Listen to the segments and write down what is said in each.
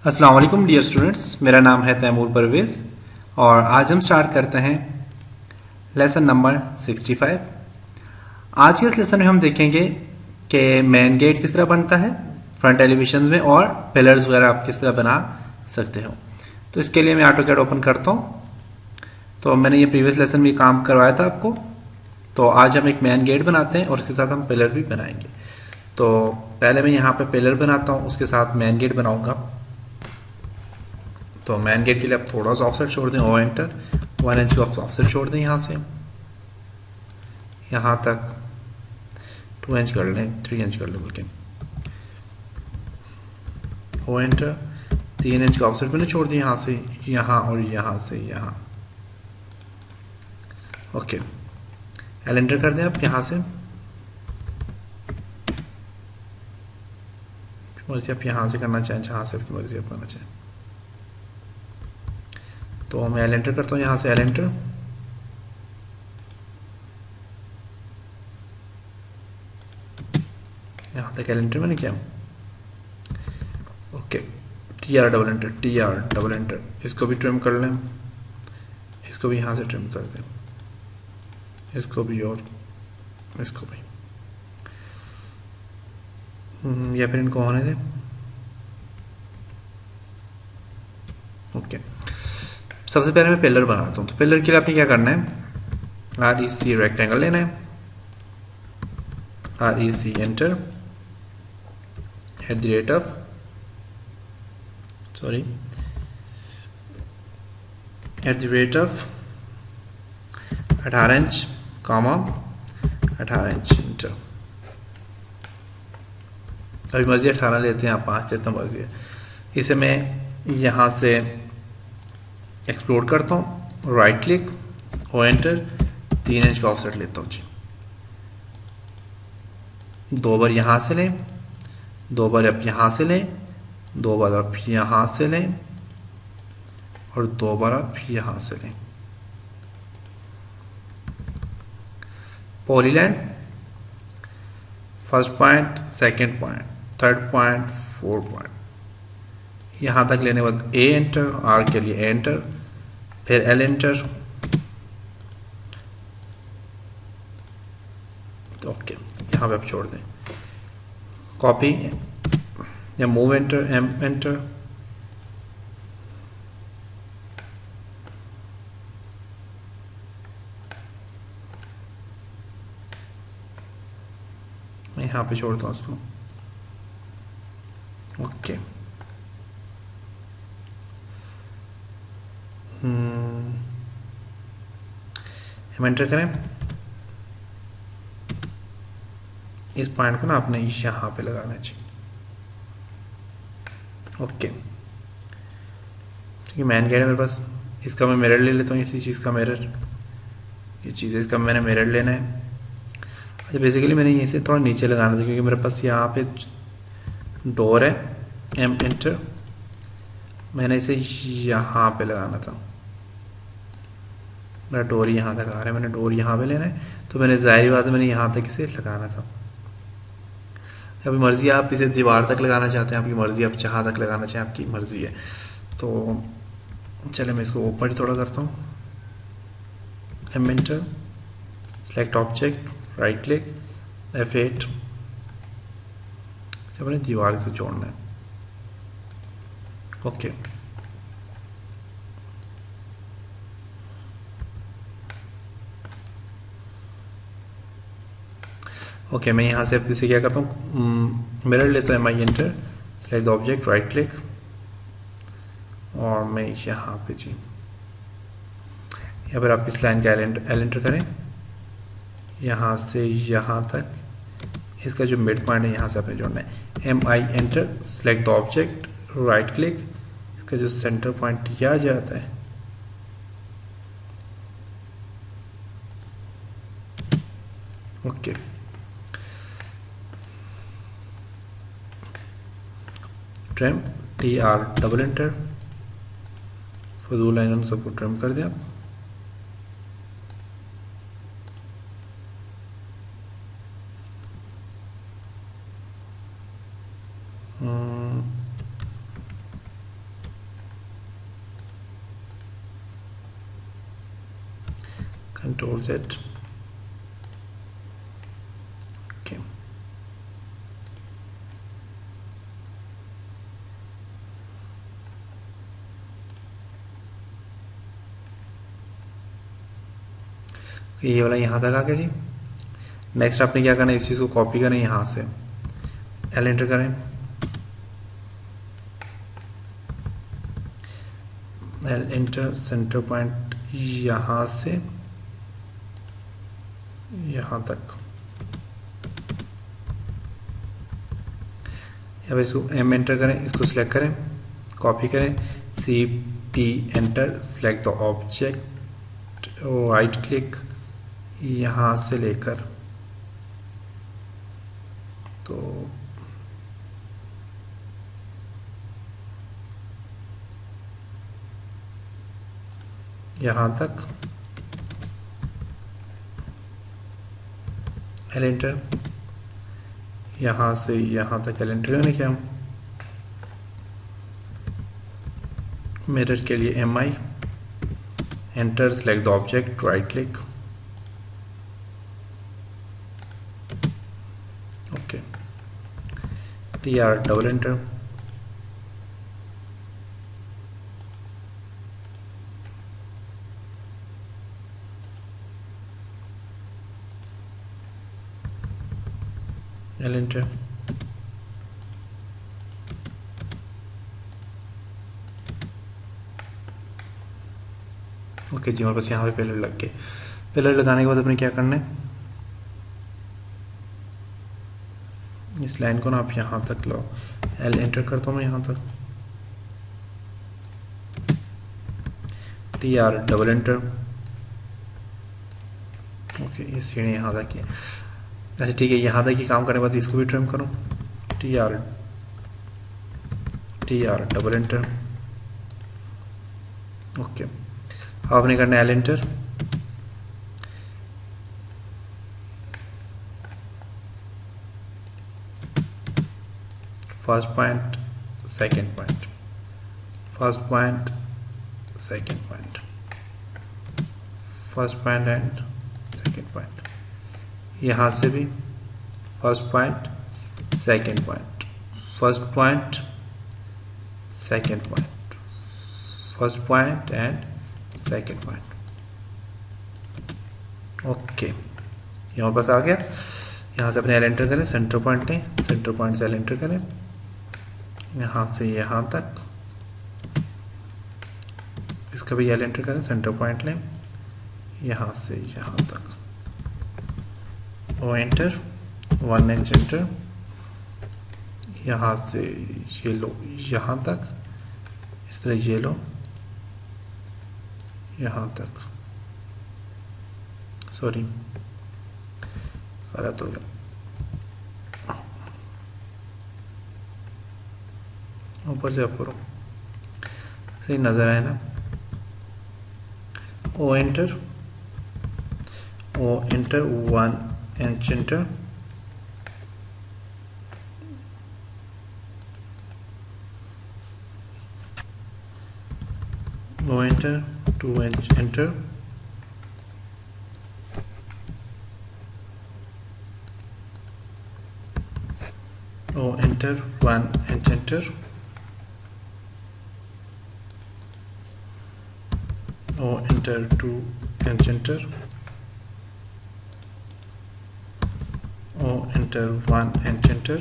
अस्सलाम वालेकुम dear students, मेरा नाम है तैमूर परवेज़ और आज हम स्टार्ट करते हैं लेसन नंबर 65। आज के इस लेसन में हम देखेंगे कि मेन गेट किस तरह बनता है फ्रंट एलिवेशन में और पिलर्स वगैरह आप किस तरह बना सकते हो। तो इसके लिए मैं ऑटोकैड ओपन करता हूँ। तो मैंने ये प्रीवियस लेसन में काम करवाया था आपको। तो आज हम एक मेन गेट बनाते हैं और उसके साथ हम पिलर भी बनाएंगे। तो पहले मैं यहाँ पे पिलर बनाता हूँ, उसके साथ मेन गेट बनाऊंगा। तो मेन गेट के लिए आप थोड़ा सा ऑफसेट छोड़ दें, ओ एंटर 1 इंच का ऑफसेट छोड़ दें, यहाँ से यहाँ तक 2 इंच कर लें, 3 इंच कर लें बल्कि, ओ एंटर 3 इंच का ऑफसेट मैंने छोड़ दिया यहाँ से यहाँ और यहाँ से यहाँ। ओके, एल एंटर कर दें आप यहाँ से, मर्जी आप यहाँ से करना चाहें, जहाँ से आपकी मर्जी आप करना चाहें। तो मैं एल एंटर करता हूँ यहाँ से, एल एंटर, यहाँ तक एल एंटर मैंने किया। Okay, T R double enter, T R double enter, इसको भी ट्रिम कर लें, इसको भी यहाँ से ट्रिम कर दें, इसको भी और इसको भी, या फिर इनको होने दें। ओके, सबसे पहले मैं पिलर बनाता हूँ। तो पिलर के लिए आपने क्या करना है, आर ई सी रेक्टेंगल लेना है, R E C enter, at the rate of at the rate of 18 inch comma 18 inch enter. अभी मर्जी 18 लेते हैं आप, 5 जितना मर्जी है। इसे मैं यहाँ से एक्सप्लोर करता हूँ, right click, O enter, 3 inch का ऑफसेट लेता हूँ जी। 2 बार यहाँ से लें, 2 बार आप यहाँ से लें, 2 बार आप यहाँ से लें और 2 बार आप यहाँ से लें। Polyline, first point, second point, third point, fourth point, यहाँ तक लेने के बाद ए एंटर, आर के लिए एंटर, फिर एल एंटर। ओके, यहाँ पे आप छोड़ दें, कॉपी या मूव एंटर, एम एंटर, मैं यहाँ पे छोड़ता हूँ उसको। ओके, हम एंटर करें। इस पॉइंट को ना आपने यहाँ पे लगाना चाहिए। ओके, ठीक है, मैन गेट है मेरे पास, इसका मैं मिरर ले लेता हूँ, इसी चीज़ का मिरर, ये चीज़ है, इसका मैंने मिरर लेना है। अच्छा, बेसिकली मैंने यहीं से थोड़ा नीचे लगाना था क्योंकि मेरे पास यहाँ पे डोर है, एम एंटर, मैंने इसे यहाँ पे लगाना था। मेरा डोर यहाँ तक आ रहा है, मैंने डोर यहाँ पे लेना है, तो मैंने ज़ाहिर बात है मैंने यहाँ तक इसे लगाना था। अभी मर्जी, आप इसे दीवार तक लगाना चाहते हैं, आपकी मर्जी, आप जहाँ तक लगाना चाहें आपकी मर्जी है। तो चले मैं इसको ऊपर ही थोड़ा करता हूँ, M enter, select object, right click, F8, अपने दीवार से जोड़ना है। ओके, ओके, मैं यहाँ से अब इसे क्या करता हूँ, मिरर लेता है, MI enter, select the object, right click, और मैं यहाँ पे जी, यहाँ पर आप इस लाइन का एल एंटर करें, यहाँ से यहाँ तक, इसका जो मिड पॉइंट है यहाँ से आपने जोड़ना है, M I enter, select the object, right click, इसका जो सेंटर पॉइंट यह आ जाता है, okay, trim, T R double enter, फजूल लाइन सबको ट्रिम कर दिया। Control Z. Okay. ये वाला यहाँ तक आ गया जी। नेक्स्ट आपने क्या करना है, इस चीज़ को कॉपी करें, यहाँ से L एंटर करें, L एंटर, सेंटर पॉइंट यहाँ से यहाँ तक, अब इसको M एंटर करें, इसको सिलेक्ट करें, कॉपी करें, CP enter, select the object, right click, यहाँ से लेकर तो यहाँ तक, L एंटर, यहाँ से यहाँ तक L एंटर करने क्या, मिरर के लिए MI enter, select the object, right click, okay, TR double enter, L enter, okay जी। हमारे पास यहाँ पे पिलर लग गए। पिलर लगाने के बाद अपने क्या करना है, इस लाइन को ना आप यहाँ तक लो, L एंटर करता हूँ मैं यहाँ तक, TR डबल एंटर, ओके, ये सीढ़ी यहाँ तक है। अच्छा ठीक है, यहाँ तक ही काम करने के बाद इसको भी ट्रिम करूँ, TR डबल एंटर, ओके। अब आपने करना है L enter, first point, second point, first point, second point, first point and second point, यहाँ से भी first point, second point, first point, second point, first point and second point, okay. यहाँ पास आ गया। यहाँ से अपने L एंटर करें, centre point लें, सेंटर पॉइंट से L एंटर करें, यहाँ से यहाँ तक, इसका भी L एंटर करें, सेंटर पॉइंट लें, यहाँ से यहाँ तक, O एंटर, 1 इंच एंटर, यहाँ से ये लो यहाँ तक, इस तरह ये लो यहाँ तक, सॉरी गलत हो गया, ऊपर से अप करो, सही नजर आए ना। O enter, 1 inch enter, O enter, 2 inch enter, O enter, 1 inch enter, O enter, 2 inch enter, O enter, 1 inch enter,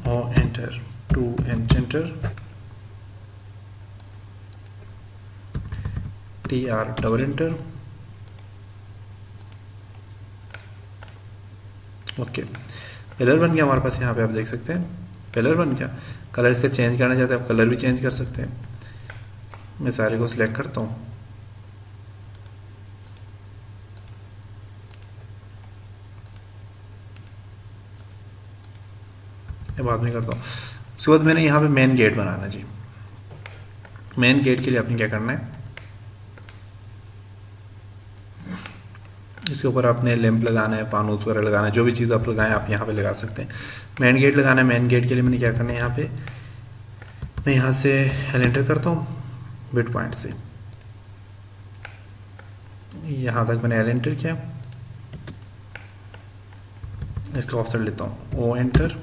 O enter, 2 inch enter, TR double enter, okay. Pillar बन गया हमारे पास, यहाँ पे आप देख सकते हैं पिलर बन गया। कलर इसका चेंज करना चाहते हैं आप कलर भी चेंज कर सकते हैं। मैं सारे को सिलेक्ट करता हूँ, बाद में करता हूँ। उसके बाद मैंने यहाँ पे मेन गेट बनाना जी। मेन गेट के लिए आपने क्या करना है, इसके ऊपर आपने लैंप लगाना है, फानूस वगैरह लगाना है, जो भी चीज़ आप लगाएं आप यहाँ पे लगा सकते हैं। मेन गेट लगाना है। मेन गेट के लिए मैंने क्या करना है, यहाँ पे मैं यहाँ से एंटर करता हूँ मिड पॉइंट से, यहाँ तक मैंने एल एंटर किया, इसका ऑफसेट लेता हूँ O enter,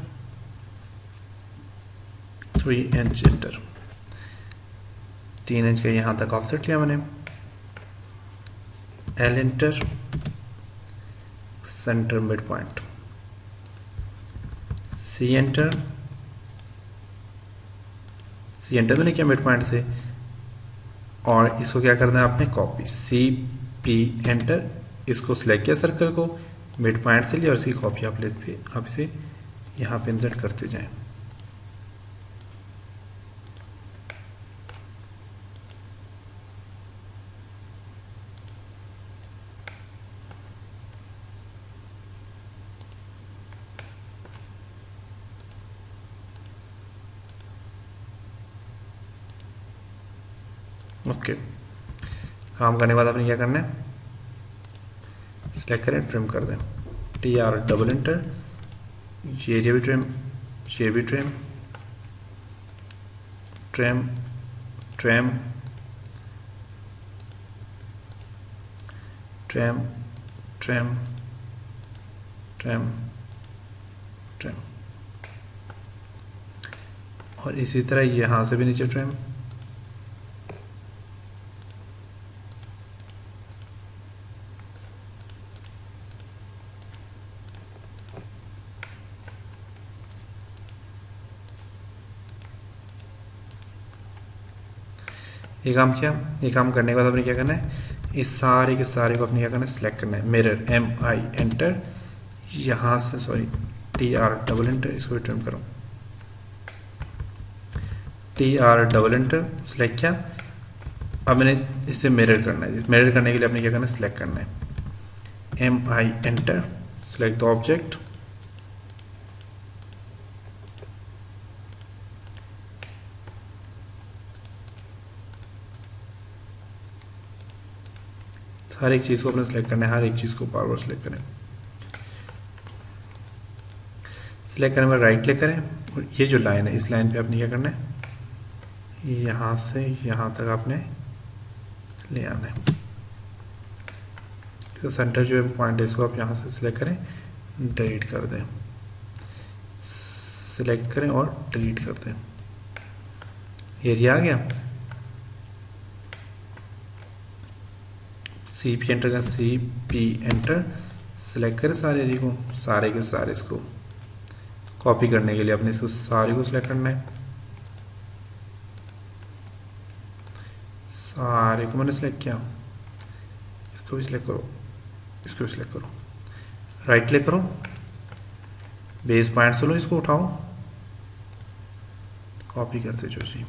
3 inch enter, 3 inch का यहाँ तक ऑफसेट लिया मैंने, L enter, centre mid point, C enter, C enter मैंने किया मिड पॉइंट से, और इसको क्या करना है आपने कॉपी, सी पी एंटर, इसको सिलेक्ट किया सर्कल को, मिड पॉइंट से लिया और इसकी कॉपी आप लेते, आप इसे यहाँ पे इंसर्ट करते जाएं। ओके, काम करने के बाद आपने क्या करना है, सेलेक्ट करें, ट्रिम कर दें, टी आर डबल एंटर, ये एरिया भी ट्रिम, ये भी trim, trim, trim, trim, trim, trim, trim, और इसी तरह यहाँ से भी नीचे ट्रिम, ये काम किया। ये काम करने के बाद आपने क्या करना है, इस सारे के सारे को अपने क्या करना है, सिलेक्ट करना है, मिरर एम आई एंटर, यहाँ से sorry T R double enter, इसको रिटर्न करो, T R double enter select किया। अब मैंने इसे मिरर करना है, इस मिरर करने के लिए आपने क्या करना है, सिलेक्ट करना है, M I enter, select the object, हर एक चीज को अपने सिलेक्ट करना है, हर एक चीज को बार बार सिलेक्ट करें, सिलेक्ट करने में राइट क्लिक करें, और ये जो लाइन है इस लाइन पे आपने क्या करना है, यहाँ से यहाँ तक आपने ले आना है, तो सेंटर जो है पॉइंट है इसको आप यहाँ से सिलेक्ट करें, डिलीट कर दें, सिलेक्ट करें और डिलीट कर दें, एरिया आ गया, सी पी एंटर करें, सी पी एंटर, सिलेक्ट करें सारे एरिया को, सारे के सारे इसको कॉपी करने के लिए अपने इसको सारे को सिलेक्ट करना है, सारे को मैंने सिलेक्ट किया, इसको भी सिलेक्ट करो, इसको भी सिलेक्ट करो, राइट क्लिक करो, बेस पॉइंट से लो, इसको उठाओ, कॉपी करते जो जी,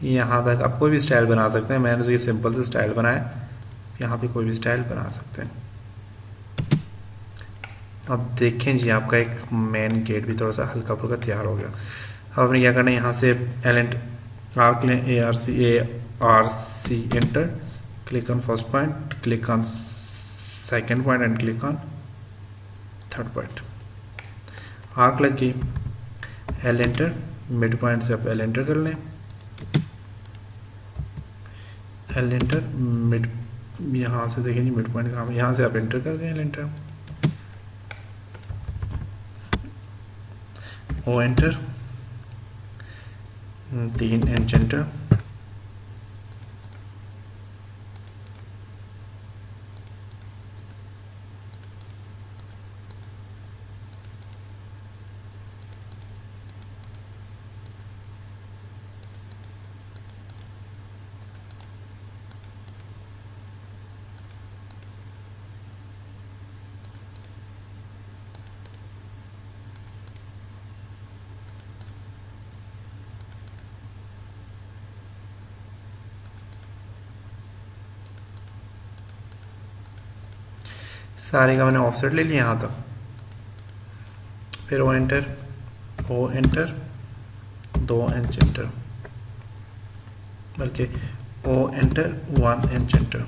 यहाँ तक आप कोई भी स्टाइल बना सकते हैं, मैंने तो ये सिंपल से स्टाइल बनाया, यहाँ पे कोई भी स्टाइल बना सकते हैं। अब देखें जी, आपका एक मेन गेट भी थोड़ा सा हल्का फुल्का तैयार हो गया। अब आपने क्या करना है, यहाँ से एलेंट आर्क लें, A R C enter, click on first point, click on second point and click on third point, arc लग गई, एल एंटर, मिड पॉइंट से आप एल एंटर कर लें, एल एंटर मिड, यहाँ से देखें जी मिड पॉइंट कहाँ, यहाँ से आप एंटर कर दें L enter, O enter, 3 inch enter, सारे का मैंने ऑफसेट ले लिया यहाँ तक, फिर O enter, O enter, 2 inch enter, बल्कि O enter 1 inch enter.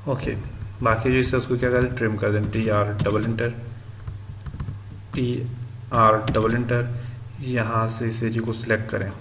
Okay, बाकी जो इसे उसको क्या करें, ट्रिम कर दें, T R double enter, T R double enter, यहाँ से इस एरिया को सिलेक्ट करें।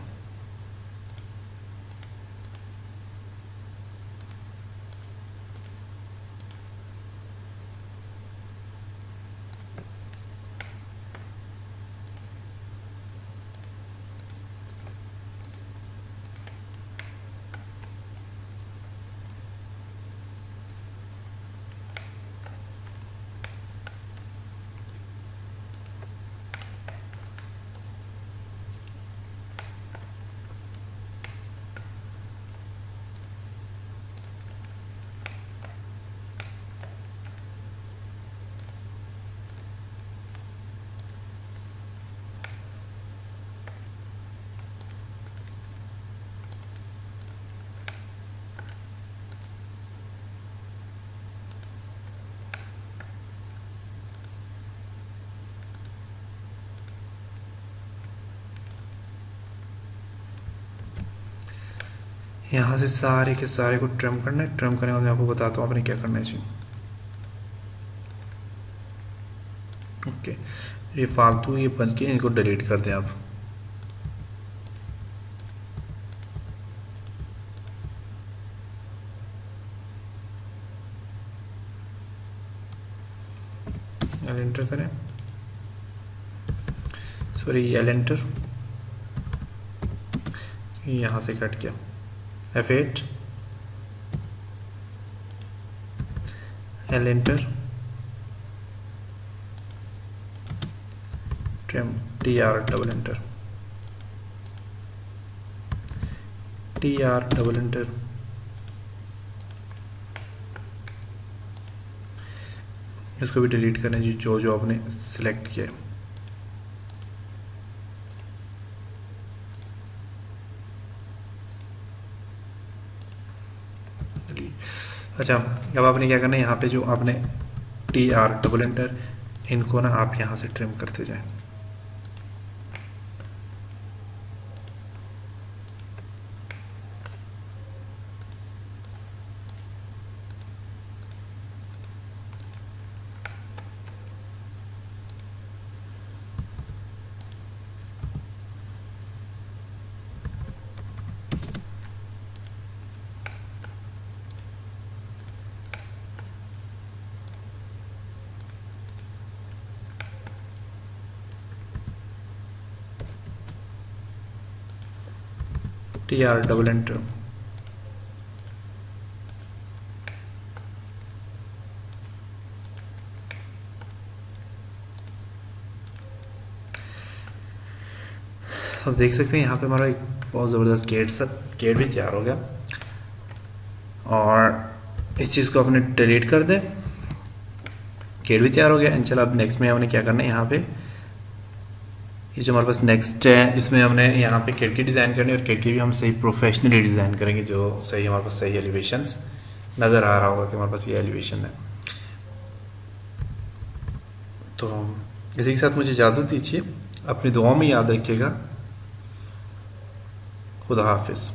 यहाँ से सारे के सारे को ट्रिम करना है। ट्रिम करने के बाद मैं आपको बताता हूँ आपने क्या करना है जी। ओके, ये फालतू ये बन के इनको डिलीट कर दें आप। एल एंटर करें, सॉरी एल एंटर, यहाँ से कट गया, F8, L enter, trim, T R double enter, T R double enter, इसको भी डिलीट करना जी, जो जो आपने सिलेक्ट किया है। अच्छा, अब आपने क्या करना है, यहाँ पे जो आपने टी आर डबल एंटर, इनको ना आप यहाँ से ट्रिम करते जाएं। टी आर डबल एंटर, अब देख सकते हैं यहाँ पे हमारा एक बहुत ज़बरदस्त गेट भी तैयार हो गया। और इस चीज़ को अपने डिलीट कर दें, गेट भी तैयार हो गया। एंड चलो अब नेक्स्ट में हमने क्या करना है, यहाँ पे ये जो हमारे पास नेक्स्ट है, इसमें हमने यहाँ पे खिड़की डिज़ाइन करनी है, और खिड़की भी हम सही प्रोफेशनली डिज़ाइन करेंगे, जो सही हमारे पास सही एलिवेशंस नज़र आ रहा होगा कि हमारे पास ये एलिवेशन है। तो इसी के साथ मुझे इजाज़त दीजिए, अपनी दुआओं में याद रखिएगा। खुदा हाफिज़।